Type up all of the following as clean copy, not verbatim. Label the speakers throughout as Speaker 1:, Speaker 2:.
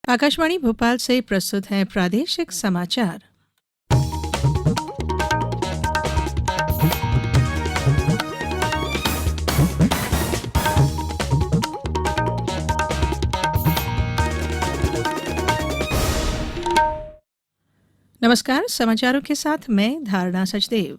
Speaker 1: आकाशवाणी भोपाल से प्रस्तुत है प्रादेशिक समाचार। नमस्कार, समाचारों के साथ मैं धारणा सचदेव।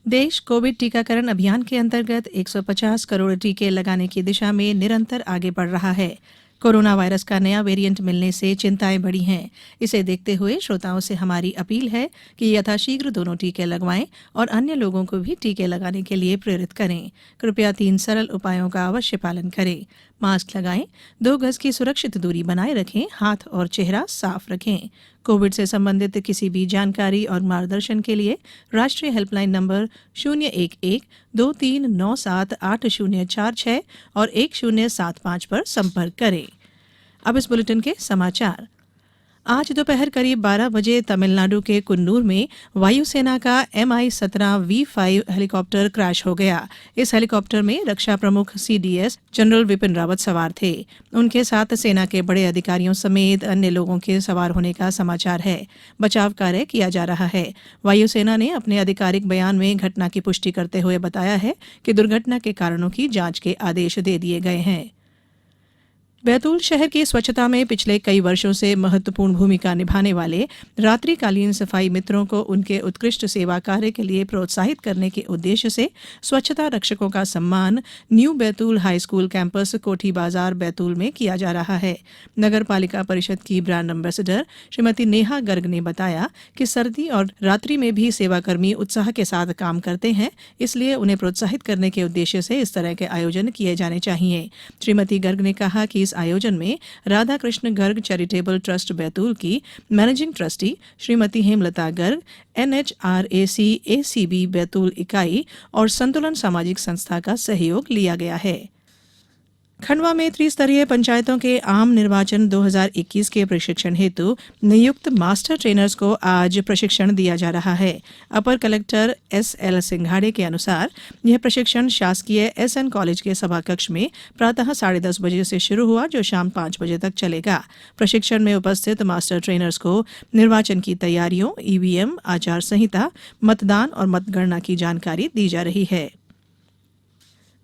Speaker 1: देश कोविड टीकाकरण अभियान के अंतर्गत 150 करोड़ टीके लगाने की दिशा में निरंतर आगे बढ़ रहा है। कोरोना वायरस का नया वेरिएंट मिलने से चिंताएं बढ़ी हैं। इसे देखते हुए श्रोताओं से हमारी अपील है कि यथाशीघ्र दोनों टीके लगवाएं और अन्य लोगों को भी टीके लगाने के लिए प्रेरित करें। कृपया 3 सरल उपायों का अवश्य पालन करें। मास्क लगाएं, 2 गज की सुरक्षित दूरी बनाए रखें, हाथ और चेहरा साफ रखें। कोविड से संबंधित किसी भी जानकारी और मार्गदर्शन के लिए राष्ट्रीय हेल्पलाइन नंबर 011-2397-8046 और 1075 पर संपर्क करें। अब इस बुलेटिन के समाचार। आज दोपहर करीब 12 बजे तमिलनाडु के कुन्नूर में वायुसेना का MI-17V5 हेलीकॉप्टर क्रैश हो गया। इस हेलीकॉप्टर में रक्षा प्रमुख CDS जनरल विपिन रावत सवार थे। उनके साथ सेना के बड़े अधिकारियों समेत अन्य लोगों के सवार होने का समाचार है। बचाव कार्य किया जा रहा है। वायुसेना ने अपने आधिकारिक बयान में घटना की पुष्टि करते हुए बताया है कि दुर्घटना के कारणों की जांच के आदेश दे दिए गए हैं। बैतूल शहर की स्वच्छता में पिछले कई वर्षों से महत्वपूर्ण भूमिका निभाने वाले रात्रिकालीन सफाई मित्रों को उनके उत्कृष्ट सेवा कार्य के लिए प्रोत्साहित करने के उद्देश्य से स्वच्छता रक्षकों का सम्मान new Betul high school campus कोठी बाजार बैतूल में किया जा रहा है। नगर पालिका परिषद की ब्रांड एम्बेसडर श्रीमती नेहा गर्ग ने बताया कि सर्दी और रात्रि में भी सेवाकर्मी उत्साह के साथ काम करते हैं, इसलिए उन्हें प्रोत्साहित करने के उद्देश्य से इस तरह के आयोजन किए जाने चाहिए। श्रीमती गर्ग ने कहा कि आयोजन में राधा कृष्ण गर्ग चैरिटेबल ट्रस्ट बैतूल की managing trustee Shrimati Hemlata Garg, NHRAC ACB Betul इकाई और संतुलन सामाजिक संस्था का सहयोग लिया गया है। खंडवा में त्रिस्तरीय पंचायतों के आम निर्वाचन 2021 के प्रशिक्षण हेतु नियुक्त मास्टर ट्रेनर्स को आज प्रशिक्षण दिया जा रहा है। अपर कलेक्टर SL सिंघाड़े के अनुसार यह प्रशिक्षण शासकीय SN कॉलेज के सभाकक्ष में प्रातः 10:30 बजे से शुरू हुआ, जो शाम 5 बजे तक चलेगा। प्रशिक्षण में उपस्थित मास्टर ट्रेनर्स को निर्वाचन की तैयारियों, EVM, आचार संहिता, मतदान और मतगणना की जानकारी दी जा रही है।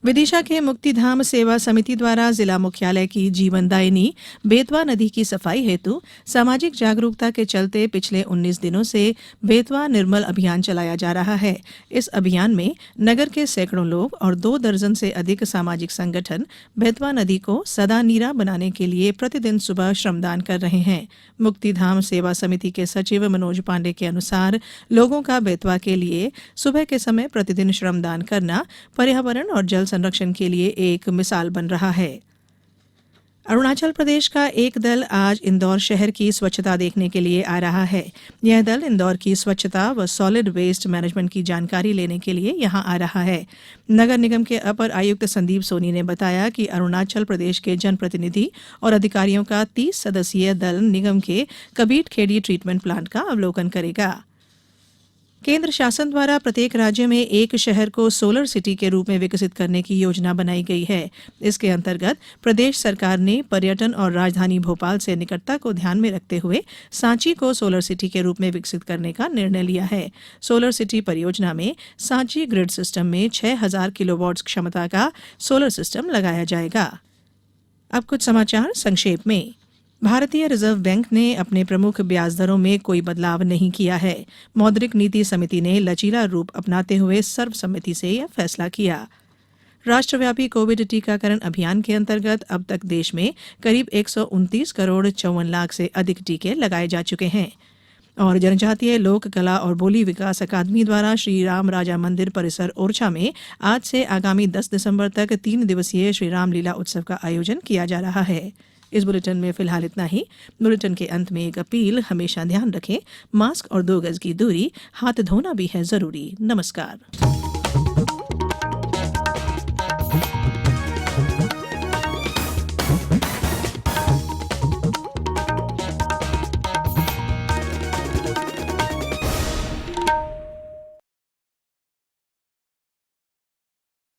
Speaker 1: विदिशा के मुक्तिधाम सेवा समिति द्वारा जिला मुख्यालय की जीवनदायिनी बेतवा नदी की सफाई हेतु सामाजिक जागरूकता के चलते पिछले 19 दिनों से बेतवा निर्मल अभियान चलाया जा रहा है। इस अभियान में नगर के सैकड़ों लोग और 2 दर्जन से अधिक सामाजिक संगठन बेतवा नदी को सदा नीरा बनाने के लिए प्रतिदिन सुबह श्रमदान कर रहे हैं। मुक्तिधाम सेवा समिति के सचिव मनोज पांडे के अनुसार लोगों का बेतवा के लिए सुबह के समय प्रतिदिन श्रमदान करना पर्यावरण और जल संरक्षण के लिए एक मिसाल बन रहा है। अरुणाचल प्रदेश का एक दल आज इंदौर शहर की स्वच्छता देखने के लिए आ रहा है। यह दल इंदौर की स्वच्छता व सॉलिड वेस्ट मैनेजमेंट की जानकारी लेने के लिए यहां आ रहा है। नगर निगम के अपर आयुक्त संदीप सोनी ने बताया कि अरुणाचल प्रदेश के जनप्रतिनिधि और अधिकारियों का 30 सदस्यीय दल निगम के कबीट खेड़ी ट्रीटमेंट प्लांट का अवलोकन करेगा। केंद्र शासन द्वारा प्रत्येक राज्य में एक शहर को सोलर सिटी के रूप में विकसित करने की योजना बनाई गई है। इसके अंतर्गत प्रदेश सरकार ने पर्यटन और राजधानी भोपाल से निकटता को ध्यान में रखते हुए सांची को सोलर सिटी के रूप में विकसित करने का निर्णय लिया है। सोलर सिटी परियोजना में सांची ग्रिड सिस्टम में 6000 किलोवाट क्षमता का सोलर सिस्टम लगाया जाएगा। अब कुछ समाचार संक्षेप में। भारतीय रिजर्व बैंक ने अपने प्रमुख ब्याज दरों में कोई बदलाव नहीं किया है। मौद्रिक नीति समिति ने लचीला रूप अपनाते हुए सर्वसम्मति से यह फैसला किया। राष्ट्रव्यापी कोविड टीकाकरण अभियान के अंतर्गत अब तक देश में करीब 129 करोड़ 54 लाख से अधिक टीके लगाए जा चुके हैं। और जनजातीय लोक कला और बोली विकास अकादमी द्वारा श्री राम राजा मंदिर परिसर ओरछा में आज से आगामी 10 दिसंबर तक 3 दिवसीय श्री राम लीला उत्सव का आयोजन किया जा रहा है। इस बुलेटिन में फिलहाल इतना ही। बुलेटिन के अंत में एक अपील, हमेशा ध्यान रखें, मास्क और 2 गज की दूरी, हाथ धोना भी है जरूरी। नमस्कार।